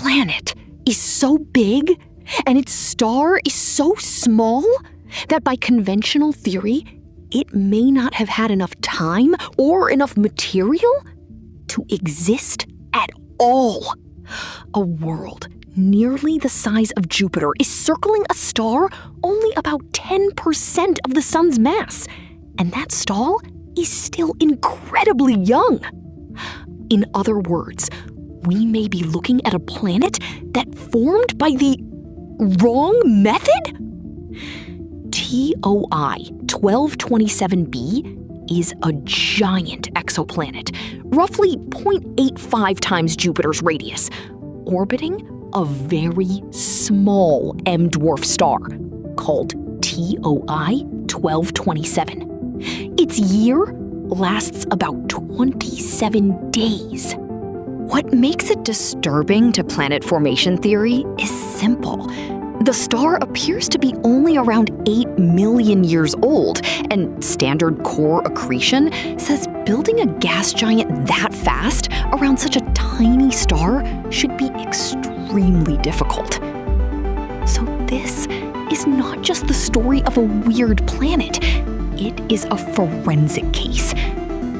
planet is so big and its star is so small that by conventional theory, it may not have had enough time or enough material to exist at all. A world nearly the size of Jupiter is circling a star only about 10% of the sun's mass, and that star is still incredibly young. In other words, we may be looking at a planet that formed by the wrong method? TOI 1227b is a giant exoplanet, roughly 0.85 times Jupiter's radius, orbiting a very small M-dwarf star called TOI 1227. Its year lasts about 27 days. What makes it disturbing to planet formation theory is simple. The star appears to be only around 8 million years old, and standard core accretion says building a gas giant that fast around such a tiny star should be extremely difficult. So this is not just the story of a weird planet, it is a forensic case.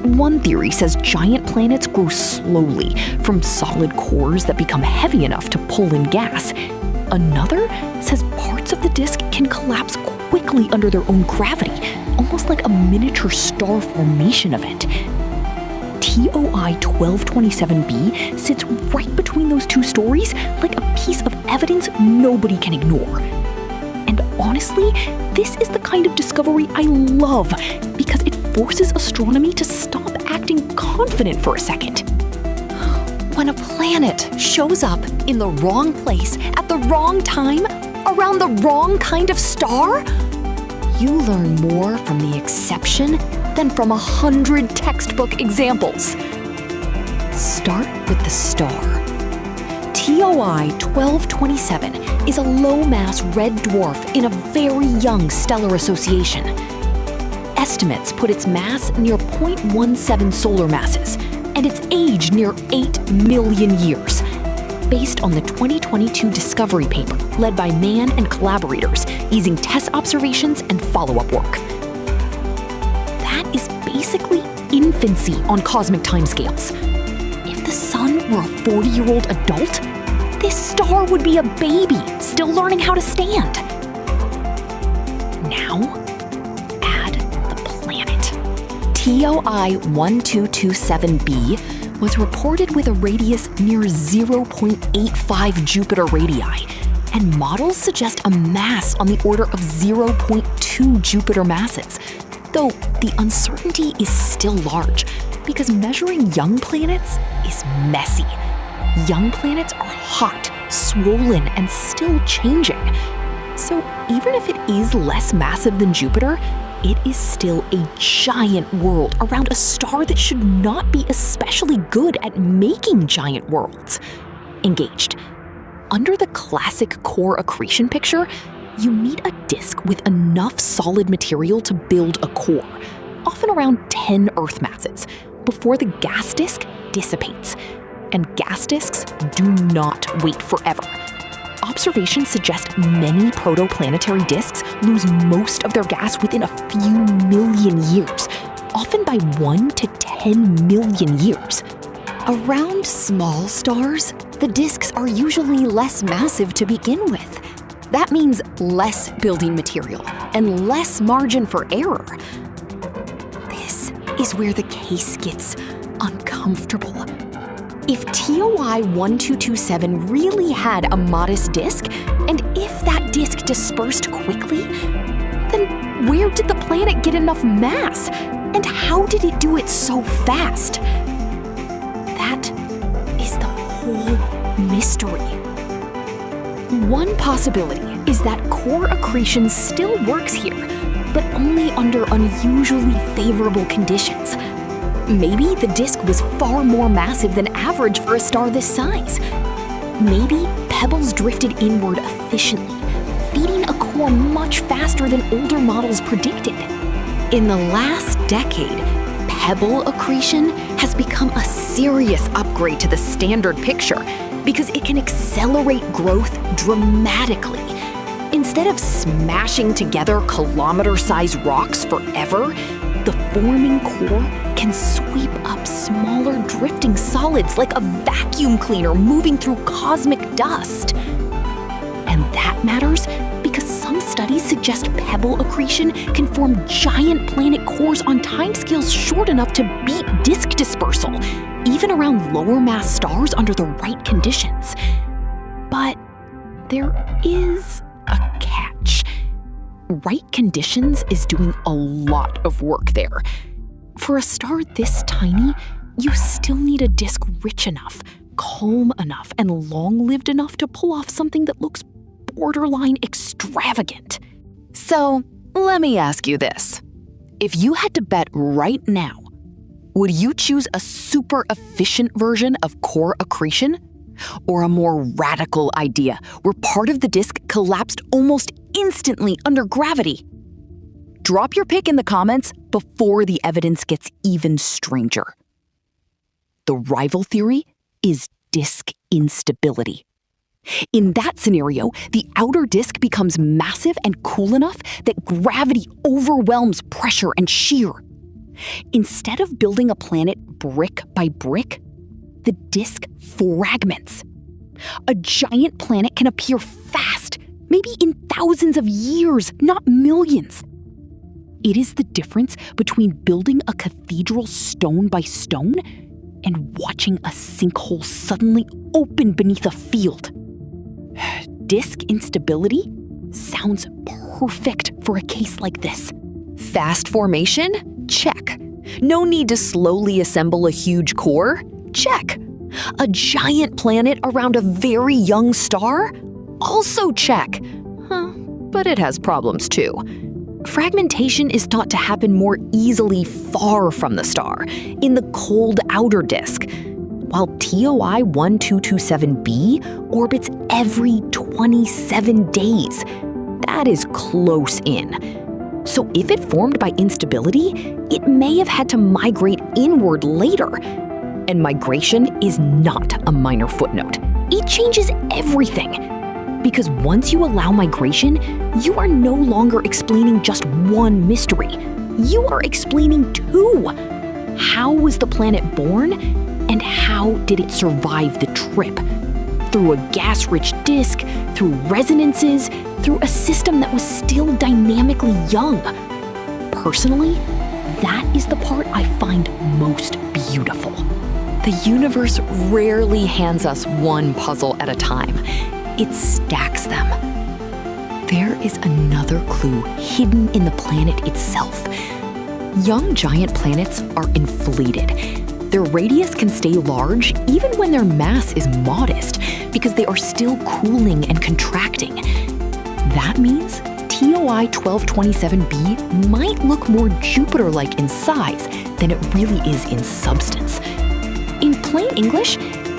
One theory says giant planets grow slowly from solid cores that become heavy enough to pull in gas. Another says parts of the disk can collapse quickly under their own gravity, almost like a miniature star formation event. TOI 1227b sits right between those two stories like a piece of evidence nobody can ignore. And honestly, this is the kind of discovery I love because it forces astronomy to stop acting confident for a second. When a planet shows up in the wrong place at the wrong time around the wrong kind of star, you learn more from the exception than from 100 textbook examples. Start with the star. TOI 1227 is a low-mass red dwarf in a very young stellar association. Estimates put its mass near 0.17 solar masses, and its age near 8 million years, based on the 2022 discovery paper led by Mann and collaborators using test observations and follow-up work. That is basically infancy on cosmic timescales. If the sun were a 40-year-old adult, this star would be a baby still learning how to stand. Now, add the planet. TOI 1227b was reported with a radius near 0.85 Jupiter radii, and models suggest a mass on the order of 0.2 Jupiter masses, though the uncertainty is still large because measuring young planets is messy. Young planets are hot, swollen, and still changing. So even if it is less massive than Jupiter, it is still a giant world around a star that should not be especially good at making giant worlds. Engaged. Under the classic core accretion picture, you need a disk with enough solid material to build a core, often around 10 Earth masses, before the gas disk dissipates. And gas disks do not wait forever. Observations suggest many protoplanetary disks lose most of their gas within a few million years, often by 1 to 10 million years. Around small stars, the disks are usually less massive to begin with. That means less building material and less margin for error. This is where the case gets uncomfortable. If TOI 1227 really had a modest disk, and if that disk dispersed quickly, then where did the planet get enough mass? And how did it do it so fast? That is the whole mystery. One possibility is that core accretion still works here, but only under unusually favorable conditions. Maybe the disk was far more massive than average for a star this size. Maybe pebbles drifted inward efficiently, feeding a core much faster than older models predicted. In the last decade, pebble accretion has become a serious upgrade to the standard picture, because it can accelerate growth dramatically. Instead of smashing together kilometer-sized rocks forever, the forming core can sweep up smaller drifting solids like a vacuum cleaner moving through cosmic dust. And that matters because some studies suggest pebble accretion can form giant planet cores on timescales short enough to beat disk dispersal, even around lower mass stars under the right conditions. But there is a catch. Right conditions is doing a lot of work there. For a star this tiny, you still need a disk rich enough, calm enough, and long-lived enough to pull off something that looks borderline extravagant. So, let me ask you this. If you had to bet right now, would you choose a super efficient version of core accretion? Or a more radical idea where part of the disk collapsed almost instantly under gravity? Drop your pick in the comments before the evidence gets even stranger. The rival theory is disk instability. In that scenario, the outer disk becomes massive and cool enough that gravity overwhelms pressure and shear. Instead of building a planet brick by brick, the disk fragments. A giant planet can appear fast, maybe in thousands of years, not millions. It is the difference between building a cathedral stone by stone and watching a sinkhole suddenly open beneath a field. Disk instability sounds perfect for a case like this. Fast formation? Check. No need to slowly assemble a huge core? Check. A giant planet around a very young star? Also check. But it has problems too. Fragmentation is thought to happen more easily far from the star, in the cold outer disk, while TOI 1227b orbits every 27 days. That is close in. So if it formed by instability, it may have had to migrate inward later. And migration is not a minor footnote. It changes everything. Because once you allow migration, you are no longer explaining just one mystery. You are explaining two. How was the planet born, and how did it survive the trip? Through a gas-rich disk, through resonances, through a system that was still dynamically young. Personally, that is the part I find most beautiful. The universe rarely hands us one puzzle at a time. It stacks them. There is another clue hidden in the planet itself. Young giant planets are inflated. Their radius can stay large even when their mass is modest because they are still cooling and contracting. That means TOI 1227b might look more Jupiter-like in size than it really is in substance. In plain English,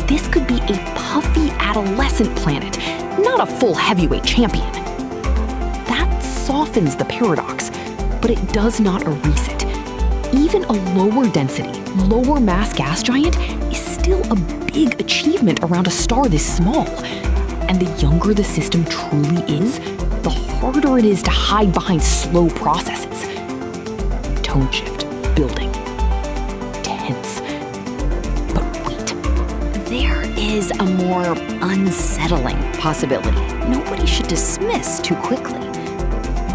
this could be a puffy adolescent planet, not a full heavyweight champion. That softens the paradox, but it does not erase it. Even a lower density, lower mass gas giant is still a big achievement around a star this small. And the younger the system truly is, the harder it is to hide behind slow processes. Tone shift, building, tense. But wait, there is a more unsettling possibility nobody should dismiss too quickly.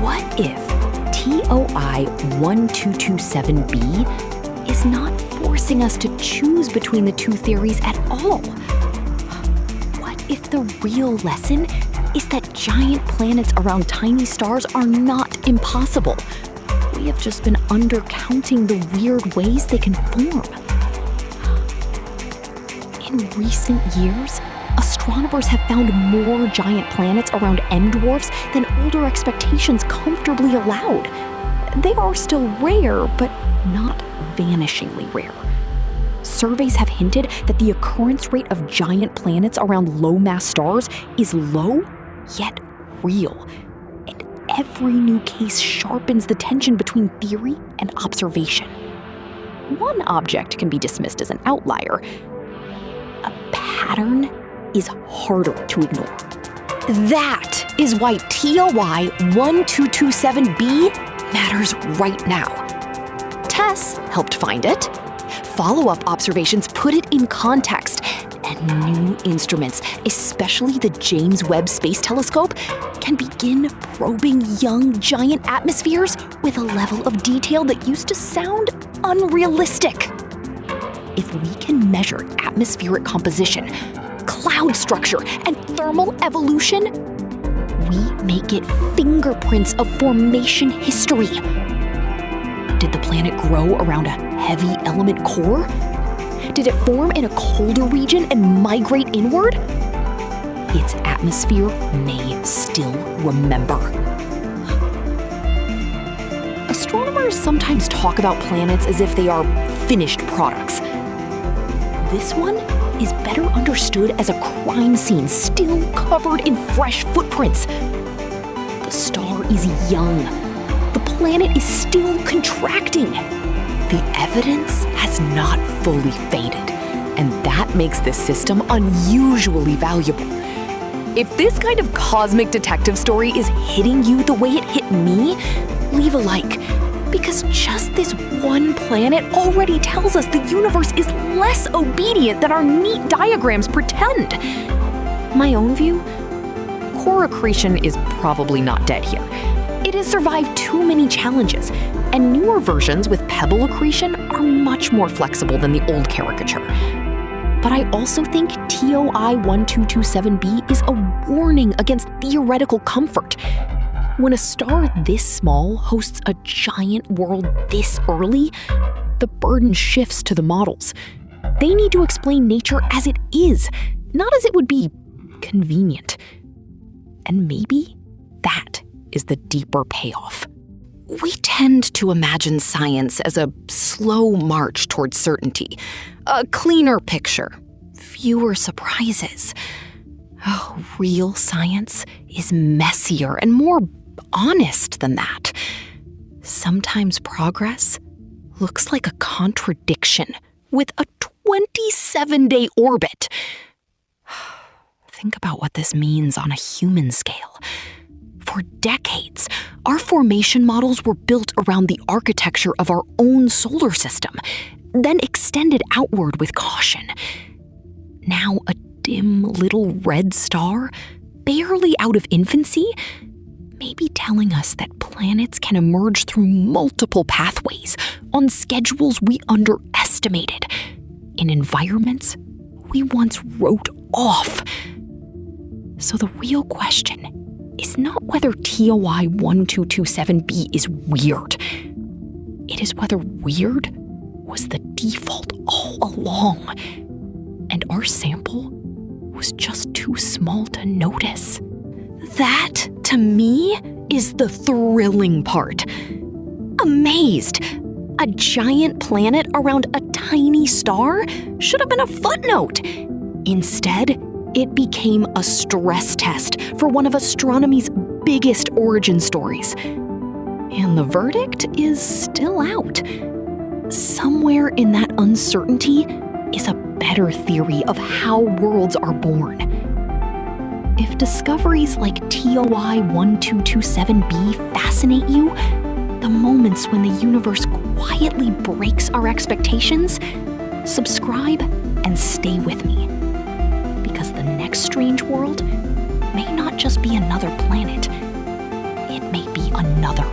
What if TOI 1227b is not forcing us to choose between the two theories at all? What if the real lesson is that giant planets around tiny stars are not impossible? We have just been undercounting the weird ways they can form. In recent years, astronomers have found more giant planets around M-dwarfs than older expectations comfortably allowed. They are still rare, but not vanishingly rare. Surveys have hinted that the occurrence rate of giant planets around low-mass stars is low, yet real. And every new case sharpens the tension between theory and observation. One object can be dismissed as an outlier. A pattern is harder to ignore. That is why TOI 1227b matters right now. Tess helped find it. Follow-up observations put it in context, and new instruments, especially the James Webb Space Telescope, can begin probing young giant atmospheres with a level of detail that used to sound unrealistic. If we can measure atmospheric composition, cloud structure, and thermal evolution, we may get fingerprints of formation history. Did the planet grow around a heavy element core? Did it form in a colder region and migrate inward? Its atmosphere may still remember. Astronomers sometimes talk about planets as if they are finished products. This one is better understood as a crime scene still covered in fresh footprints. The star is young. The planet is still contracting. The evidence has not fully faded, and that makes this system unusually valuable. If this kind of cosmic detective story is hitting you the way it hit me, leave a like, because just this one planet already tells us the universe is less obedient than our neat diagrams pretend. My own view? Core accretion is probably not dead here. It has survived too many challenges, and newer versions with pebble accretion are much more flexible than the old caricature. But I also think TOI 1227b is a warning against theoretical comfort. When a star this small hosts a giant world this early, the burden shifts to the models. They need to explain nature as it is, not as it would be convenient. And maybe that is the deeper payoff. We tend to imagine science as a slow march towards certainty, a cleaner picture, fewer surprises. Oh, real science is messier and more honest than that. Sometimes progress looks like a contradiction with a 27-day orbit. Think about what this means on a human scale. For decades, our formation models were built around the architecture of our own solar system, then extended outward with caution. Now a dim little red star, barely out of infancy, may be telling us that planets can emerge through multiple pathways on schedules we underestimated, in environments we once wrote off. So the real question is not whether TOI 1227b is weird. It is whether weird was the default all along, and our sample was just too small to notice. That, to me, is the thrilling part. Amazed. A giant planet around a tiny star should have been a footnote. Instead, it became a stress test for one of astronomy's biggest origin stories. And the verdict is still out. Somewhere in that uncertainty is a better theory of how worlds are born. If discoveries like TOI 1227b fascinate you, the moments when the universe quietly breaks our expectations, subscribe and stay with me. Because the next strange world may not just be another planet, it may be another